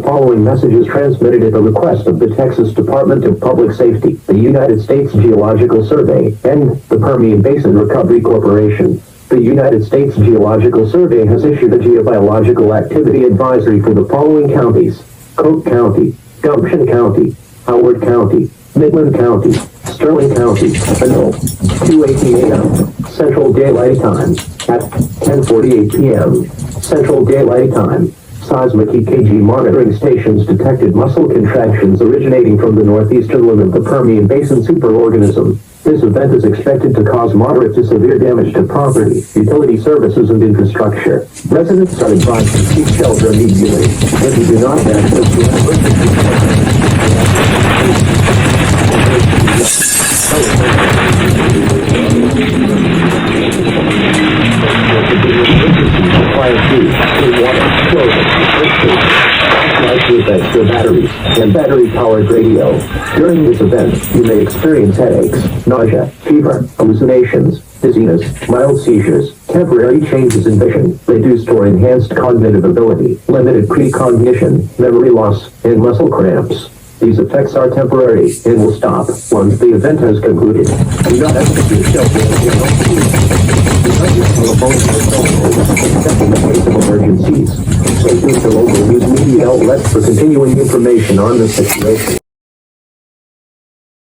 following message is transmitted at the request of the Texas Department of Public Safety, the United States Geological Survey, and the Permian Basin Recovery Corporation. The United States Geological Survey has issued a geobiological activity advisory for the following counties: Cook County, Gumption County, Howard County, Midland County, Sterling County, until 2:18 a.m. Central Daylight Time at 10:48 p.m. Central Daylight Time. Seismic EKG monitoring stations detected muscle contractions originating from the northeastern limb of the Permian Basin superorganism. This event is expected to cause moderate to severe damage to property, utility services, and infrastructure. Residents are advised to seek shelter immediately. If you do not have access to with extra batteries and battery-powered radio. During this event, you may experience headaches, nausea, fever, hallucinations, dizziness, mild seizures, temporary changes in vision, reduced or enhanced cognitive ability, limited precognition, memory loss, and muscle cramps. These effects are temporary and will stop once the event has concluded. Do not exit your shelter until do not use telephones or cell phones except in the case of emergencies. Stay tuned to local news media outlets for continuing information on the situation.